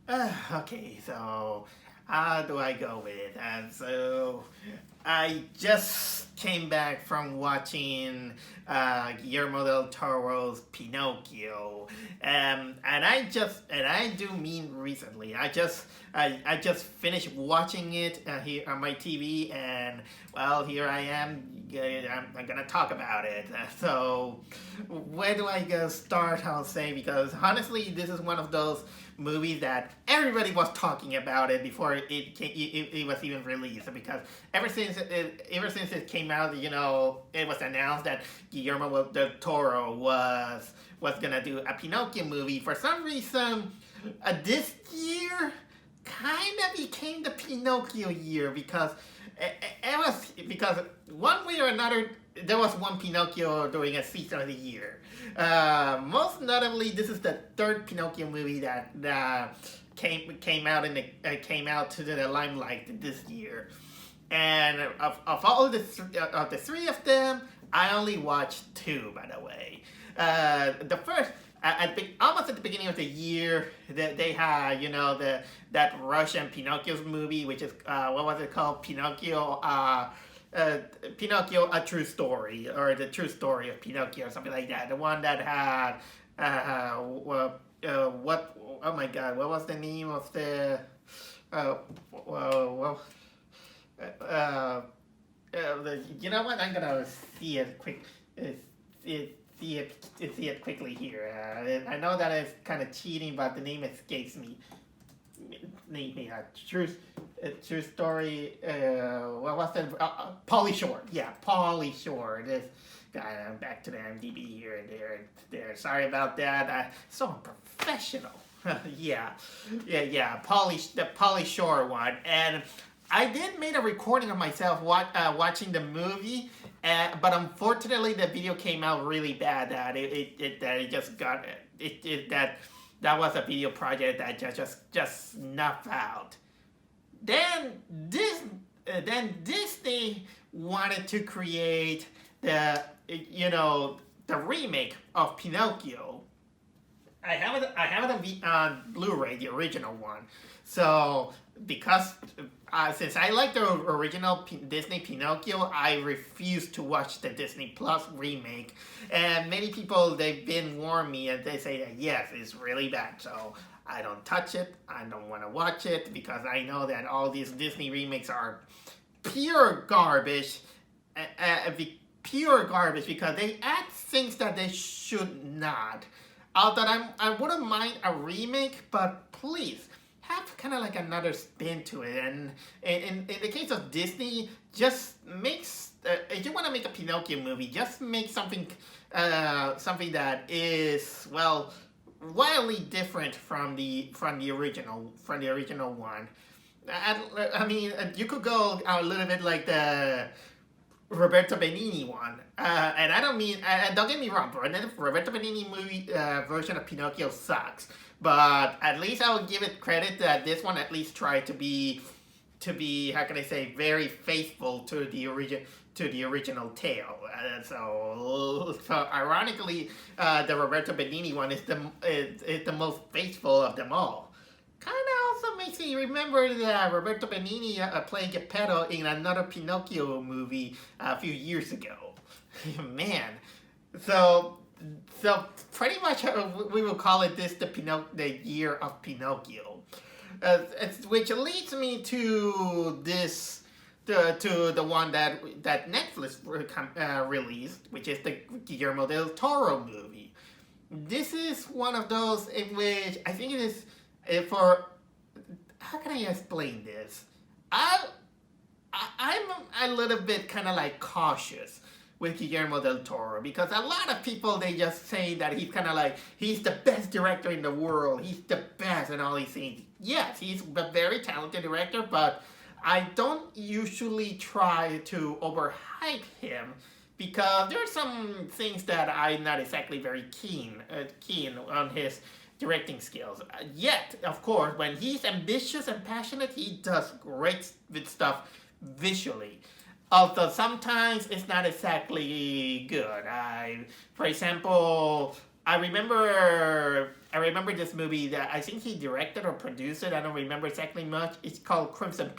Okay, so how do I go with it? So I just came back from watching Guillermo del Toro's Pinocchio, and I do mean recently. I just finished watching it here on my TV, and well, here I am. I'm gonna talk about it. So, where do I go start? I'll say because honestly, this is one of those movies that everybody was talking about it before it was even released. Because ever since it came out, it was announced that Guillermo del Toro was gonna do a Pinocchio movie. For some reason, this year kind of became the Pinocchio year because it was because one way or another there was one Pinocchio during a season of the year. Most notably, this is the third Pinocchio movie that came out to the limelight this year. And of all of the three of them, I only watched two. By the way, the first almost at the beginning of the year, they had that Russian Pinocchio's movie, which is what was it called? Pinocchio, a true story, or the true story of Pinocchio, or something like that. The one that had what? Oh my God, what was the name of the? Well, uh, you know what? I'm gonna see it quick. See it quickly here. I know that it's kind of cheating, but the name escapes me. Name true story. What was that? Pauly Shore. Yeah, Pauly Shore. This guy. I'm back to the IMDb here and there. Sorry about that. So unprofessional. Yeah, the Pauly Shore one, and I did make a recording of myself watching the movie, but unfortunately the video came out really bad that it just got that was a video project that just snuffed out. Then Disney wanted to create the remake of Pinocchio. I have it on Blu-ray, the original one. So because since I like the original Disney Pinocchio, I refuse to watch the Disney Plus remake. And many people they've been warning me, and they say that yes, it's really bad. So I don't touch it. I don't want to watch it because I know that all these Disney remakes are pure garbage. Pure garbage because they add things that they should not. Although I wouldn't mind a remake, but please have kind of like another spin to it. And in the case of Disney, just makes if you want to make a Pinocchio movie, just make something that is wildly different from the original one. I mean, you could go a little bit like the Roberto Benigni one, and I don't mean, don't get me wrong, Roberto Benigni movie version of Pinocchio sucks, but at least I will give it credit that this one at least tried to be how can I say very faithful to the original tale. So ironically, the Roberto Benigni one is the most faithful of them all. Kind of also makes me remember that Roberto Benigni played Geppetto in another Pinocchio movie a few years ago. Man, so pretty much we will call it this the year of Pinocchio, which leads me to this to the one that Netflix released, which is the Guillermo del Toro movie. This is one of those in which I think it is. For how can I explain this? I'm a little bit kind of like cautious with Guillermo del Toro because a lot of people they just say that he's kind of like he's the best director in the world, he's the best and all these things. Yes, he's a very talented director, but I don't usually try to overhype him because there are some things that I'm not exactly very keen on his directing skills. Yet, of course, when he's ambitious and passionate, he does great stuff visually. Although sometimes it's not exactly good. For example, I remember this movie that I think he directed or produced it. I don't remember exactly much. It's called Crimson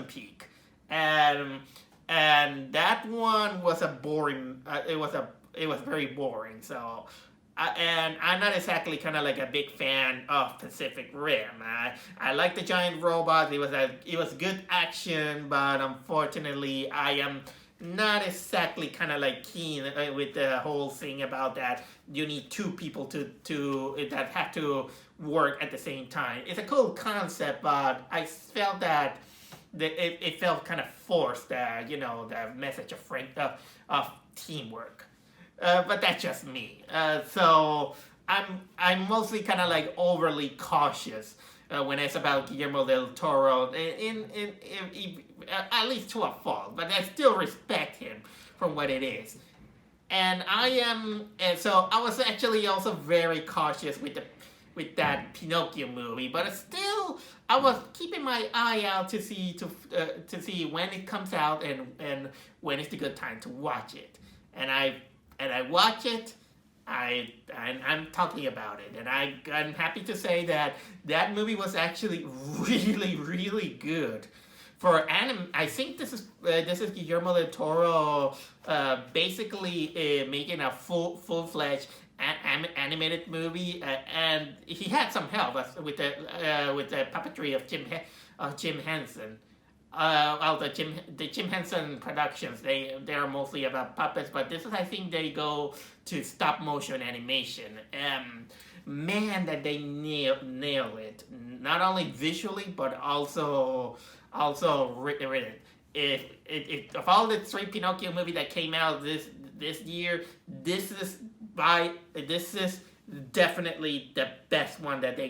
Peak, and that one was a boring. It was very boring. So. And I'm not exactly kind of like a big fan of Pacific Rim. I like the giant robots. It was good action, but unfortunately, I am not exactly kind of like keen with the whole thing about that you need two people to that have to work at the same time. It's a cool concept, but I felt that it felt kind of forced. The message of teamwork. But that's just me. So I'm mostly kind of like overly cautious when it's about Guillermo del Toro, at least to a fault. But I still respect him from what it is. And so I was actually also very cautious with that Pinocchio movie, but still I was keeping my eye out to see when it comes out and when is the good time to watch it. And I watch it. I'm talking about it, and I'm happy to say that movie was actually really, really good. For I think this is Guillermo del Toro basically making a full-fledged animated movie, and he had some help with the puppetry of Jim Henson. The Jim Henson productions, they are mostly about puppets, but this is, I think, they go to stop motion animation. Man, that they nail it, not only visually but also written. If of all the three Pinocchio movies that came out this year, this is definitely the best one that they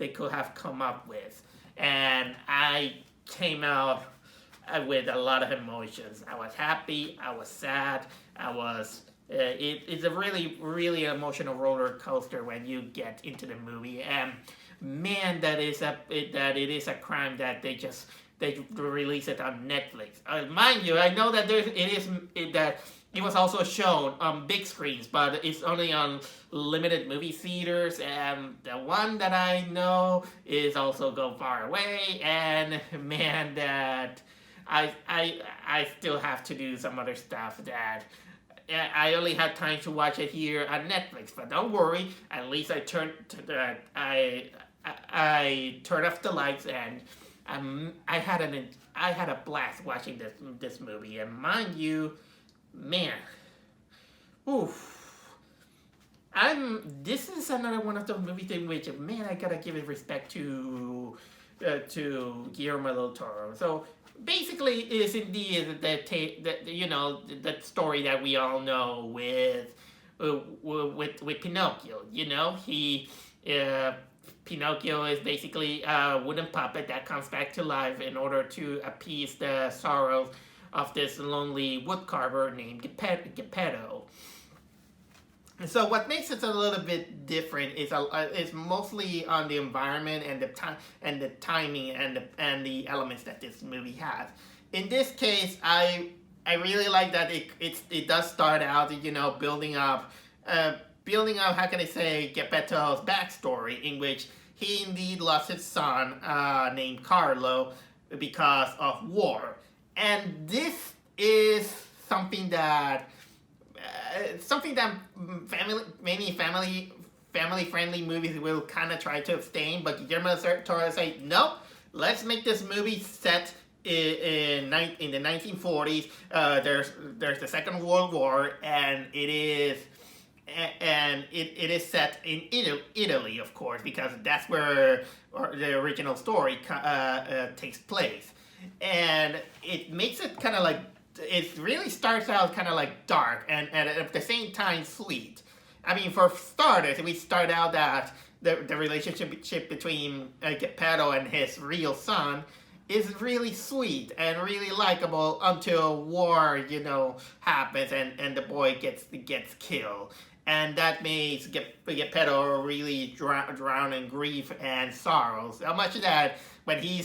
could have come up with, and I came out with a lot of emotions. I was happy. I was sad. It's a really, really emotional roller coaster when you get into the movie. And man, that it is a crime that they release it on Netflix. Mind you, I know that it was also shown on big screens, but it's only on limited movie theaters, and the one that I know is also Go Far Away, and man, that I still have to do some other stuff that I only had time to watch it here on Netflix. But don't worry, at least I turned off the lights, and I had a blast watching this movie. And mind you, man, oof. This is another one of those movies in which, man, I gotta give it respect to Guillermo del Toro. So basically, it is indeed the story that we all know with Pinocchio. Pinocchio is basically a wooden puppet that comes back to life in order to appease the sorrows of this lonely woodcarver named Geppetto. And so what makes it a little bit different is mostly on the environment and the timing and the elements that this movie has. In this case, I really like that it does start out, building up how can I say, Geppetto's backstory, in which he indeed lost his son named Carlo because of war. And this is something that many family-friendly movies will kind of try to abstain, but Guillermo del Toro say, nope, let's make this movie set in the 1940s. There's the Second World War, and it is set in Italy, of course, because that's where the original story takes place. And it makes it kind of like, it really starts out kind of like dark and at the same time sweet. I mean, for starters, we start out that the relationship between Geppetto and his real son is really sweet and really likable until war, happens and the boy gets killed. And that makes Geppetto really drown in grief and sorrow. So much that when he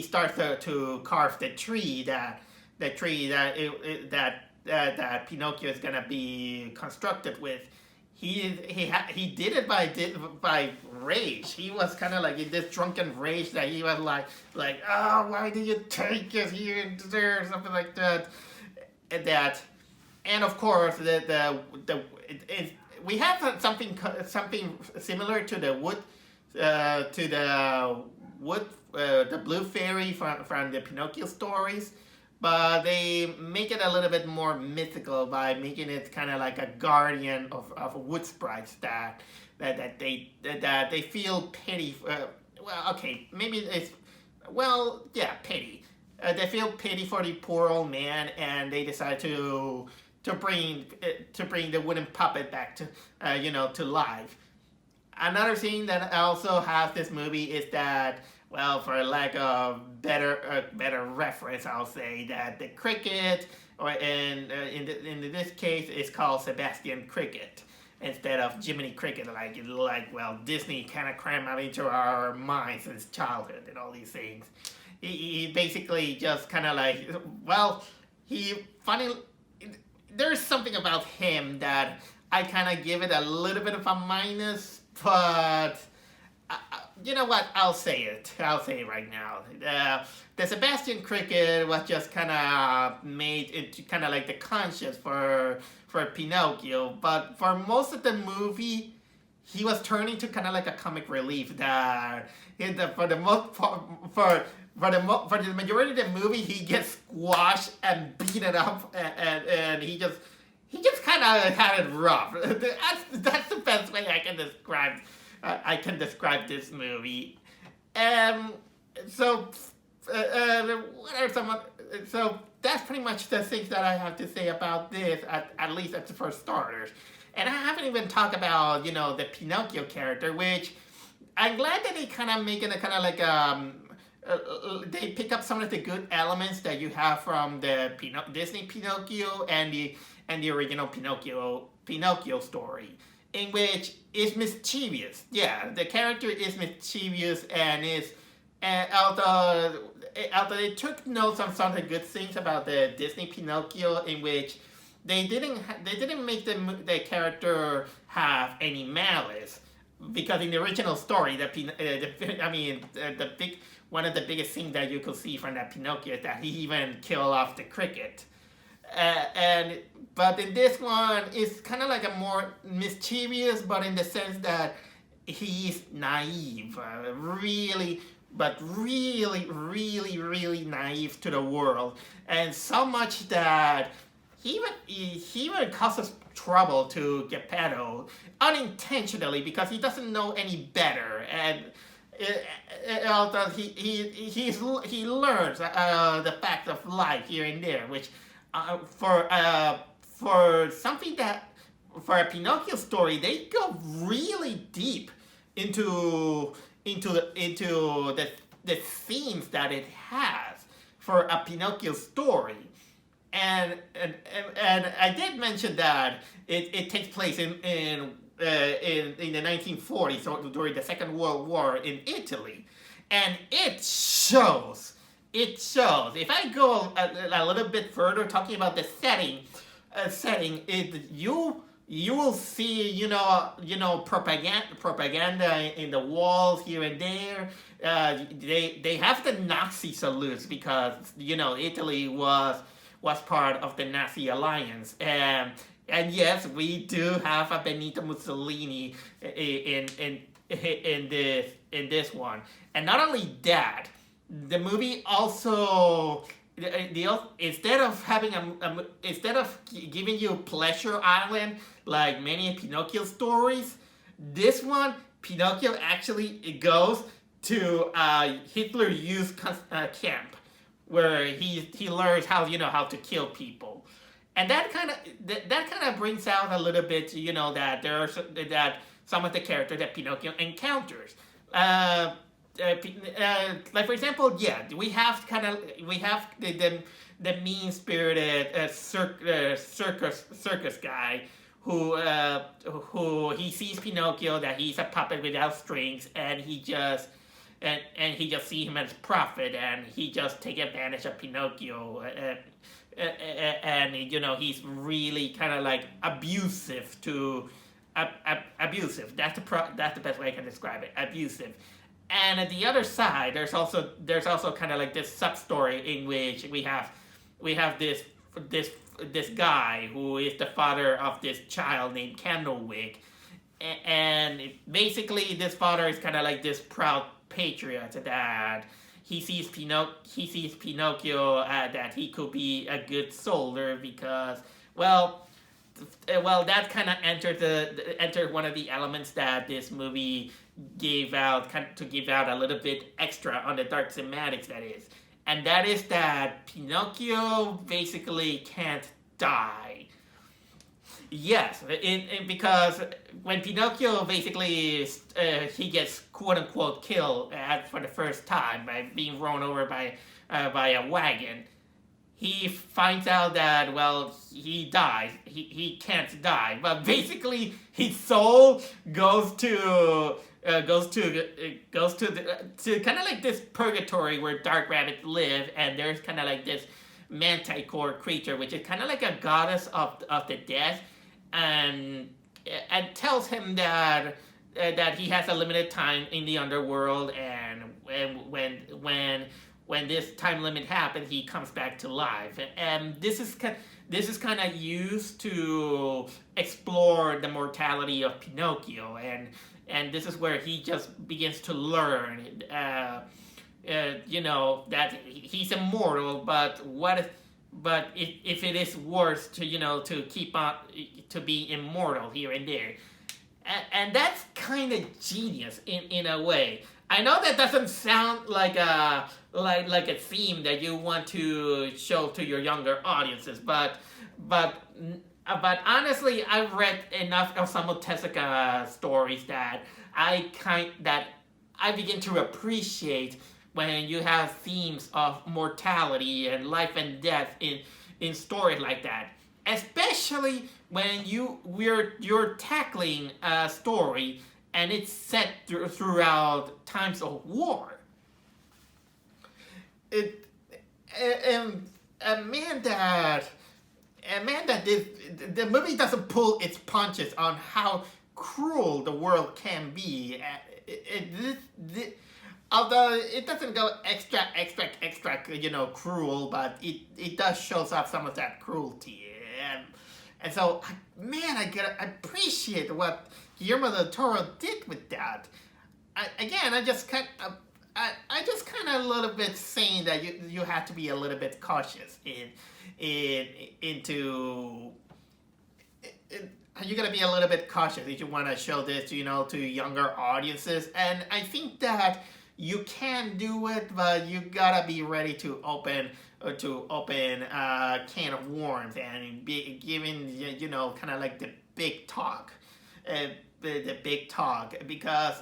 starts to carve the tree that Pinocchio is gonna be constructed with, he did it by rage. He was kind of like in this drunken rage that he was like, oh, why did you take us here and there, something like that. And of course we have something similar to the the blue fairy from the Pinocchio stories, but they make it a little bit more mythical by making it kind of like a guardian of wood sprites that they feel pity. Well, okay, maybe it's pity. They feel pity for the poor old man, and they decide to bring the wooden puppet back to life. Another thing that also has this movie is that, well, for lack of better reference, I'll say that the cricket, or in this case, is called Sebastian Cricket instead of Jiminy Cricket, like Disney kind of crammed out into our minds since childhood and all these things. He basically just kind of like, well, there's something about him that I kind of give it a little bit of a minus, but you know what? I'll say it right now. The Sebastian Cricket was just kind of made into kind of like the conscience for Pinocchio, but for most of the movie, he was turning to kind of like a comic relief. That for the majority of the movie, he gets squashed and beaten up, and he just kind of had it rough. That's the best way I can describe this movie. So what are some? So that's pretty much the things that I have to say about this, at least for starters. And I haven't even talked about the Pinocchio character, which I'm glad that they kind of make it a kind of like they pick up some of the good elements that you have from the Disney Pinocchio and the original Pinocchio story, in which is mischievous. Yeah, the character is mischievous and although they took notes on some of the good things about the Disney Pinocchio, in which they didn't make the character have any malice, because in the original story, one of the biggest things that you could see from that Pinocchio is that he even killed off the cricket. But in this one, it's kind of like a more mischievous, but in the sense that he's naive, really naive to the world, and so much that he even causes trouble to Geppetto unintentionally, because he doesn't know any better, and although he learns the fact of life here and there, which for something that for a Pinocchio story, they go really deep into the themes that it has for a Pinocchio story. And I did mention that it takes place in the 1940s, so during the Second World War in Italy, and it shows. If I go a little bit further, talking about the setting, you will see propaganda in the walls here and there. They have the Nazi salutes because Italy was part of the Nazi alliance, and yes, we do have a Benito Mussolini in this one. And not only that, the movie also, instead of giving you Pleasure Island like many Pinocchio stories, this one, Pinocchio actually goes to Hitler Youth camp, where he learns how to kill people, and that kind of brings out a little bit that some of the characters that Pinocchio encounters. Like for example, we have the mean-spirited circus guy who he sees Pinocchio, that he's a puppet without strings, and he just sees him as prophet, and he just take advantage of Pinocchio, and he's really kind of like abusive to abusive. That's the best way I can describe it. Abusive. And at the other side, there's also kind of like this sub story in which we have this guy who is the father of this child named Candlewick, and basically this father is kind of like this proud patriot that he sees Pinocchio that he could be a good soldier because that kind of entered one of the elements that this movie gave out, to give out a little bit extra on the dark thematics, that is. And that is that Pinocchio basically can't die. Yes, because when Pinocchio basically he gets quote unquote killed for the first time by being run over by a wagon, he finds out that he dies. He can't die, but basically his soul goes to kind of like this purgatory where dark rabbits live, and there's kind of like this manticore creature, which is kind of like a goddess of the dead, and tells him that he has a limited time in the underworld, and when this time limit happens, he comes back to life. And this is kind of used to explore the mortality of Pinocchio, and this is where he just begins to learn, that he's immortal. But if it is worth to keep on to be immortal here and there, and that's kind of genius in a way. I know that doesn't sound like a theme that you want to show to your younger audiences, but honestly, I've read enough Osamu Tezuka stories that I begin to appreciate when you have themes of mortality and life and death in stories like that, especially when you're tackling a story and it's set throughout times of war. The movie doesn't pull its punches on how cruel the world can be. Although it doesn't go extra, cruel, but it does shows off some of that cruelty. And so, I appreciate what Guillermo del Toro did with that. I just kind of a little bit saying that you have to be a little bit cautious you gotta be a little bit cautious if you want to show this to younger audiences. And I think that you can do it, but you gotta be ready to open a can of worms and be given kind of like the big talk, the big talk, because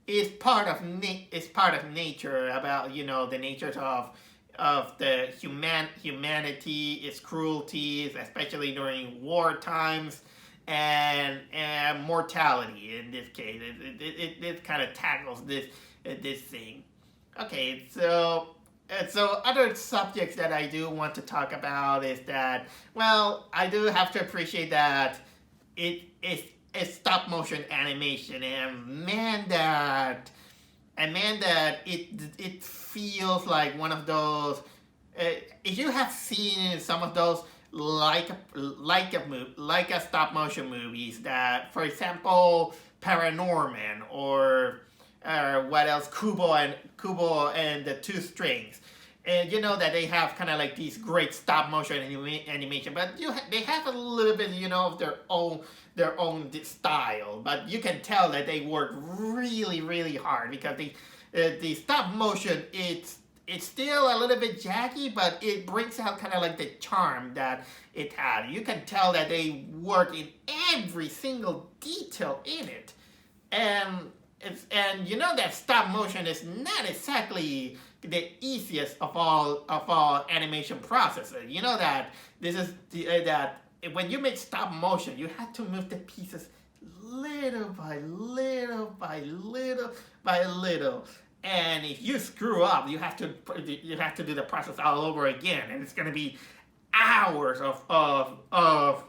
it's part of nature, about the natures of the humanity, its cruelties, especially during war times, and mortality in this case. It kind of tackles this thing. Okay, so other subjects that I do want to talk about is that, I do have to appreciate that it's stop motion animation, and man, that it feels like one of those. If you have seen some of those like a stop motion movies, that, for example, Paranorman, or what else, Kubo and the Two Strings, and that they have kind of like these great stop motion animation, but they have a little bit of their own style, but you can tell that they work really, really hard, because the stop motion, it's still a little bit jaggy, but it brings out kind of like the charm that it had. You can tell that they work in every single detail in it, and that stop motion is not exactly the easiest of all animation processes. That this is that when you make stop motion, you have to move the pieces little by little by little by little. And if you screw up, you have to do the process all over again, and it's going to be hours of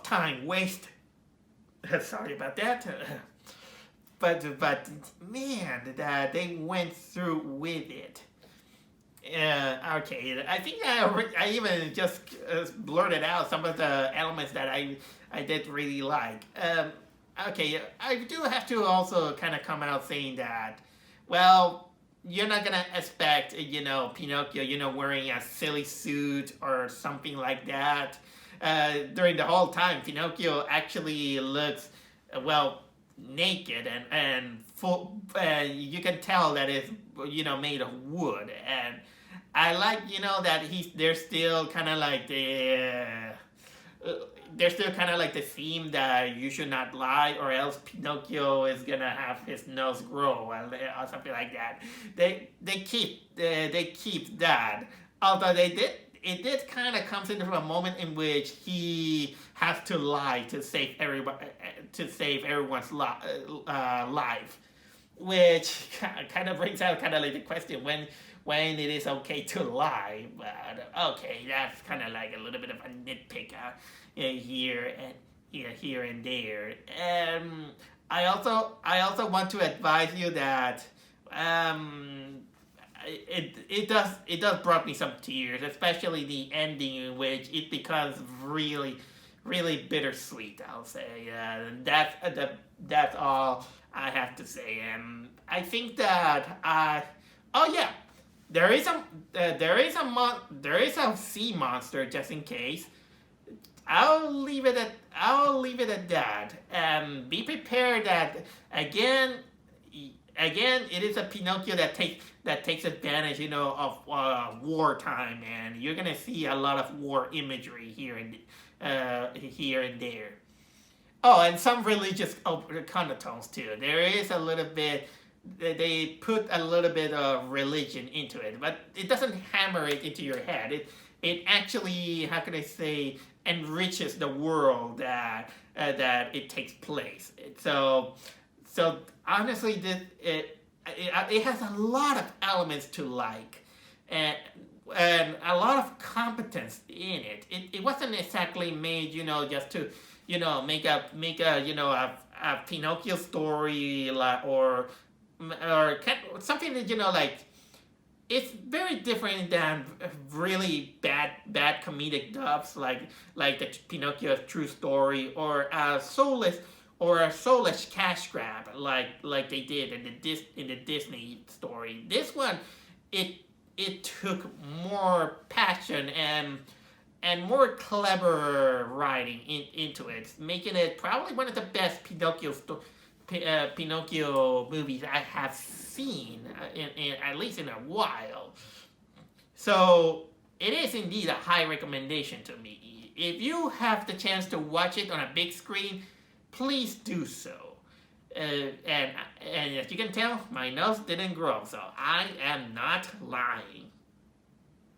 time wasted. Sorry about that. But man, that they went through with it. Okay, I think I even just blurted out some of the elements that I did really like. Okay, I do have to also kind of come out saying that, well, you're not gonna expect Pinocchio wearing a silly suit or something like that. During the whole time, Pinocchio actually looks well naked and full. You can tell that it's made of wood, and I like that they're still kind of like they're still kind of like the theme that you should not lie or else Pinocchio is gonna have his nose grow or something like that. They keep that, although it did kind of comes into a moment in which he has to lie to save everyone's life, which kind of brings out kind of like the question when it is okay to lie. But okay, that's kind of like a little bit of a nitpick here and there. I also want to advise you that it does brought me some tears, especially the ending in which it becomes really really bittersweet. I'll say that's all I have to say. I think that oh yeah, there is a sea monster just in case. I'll leave it at that. Be prepared that again it is a Pinocchio that takes advantage of wartime, and you're gonna see a lot of war imagery here and there. Oh, and some religious connotations too. There is a little bit. They put a little bit of religion into it, but it doesn't hammer it into your head. It actually, how can I say, enriches the world that it takes place. So honestly, it has a lot of elements to like, and a lot of competence in it. It wasn't exactly made, just to, make a Pinocchio story, or something that, like, it's very different than really bad comedic dubs like the Pinocchio True Story, or a soulless cash grab like they did in the Disney story. This one, it took more passion and more clever writing into it, making it probably one of the best Pinocchio movies I have seen in at least in a while. So it is indeed a high recommendation to me. If you have the chance to watch it on a big screen, please do so. And as you can tell, my nose didn't grow, so I am not lying.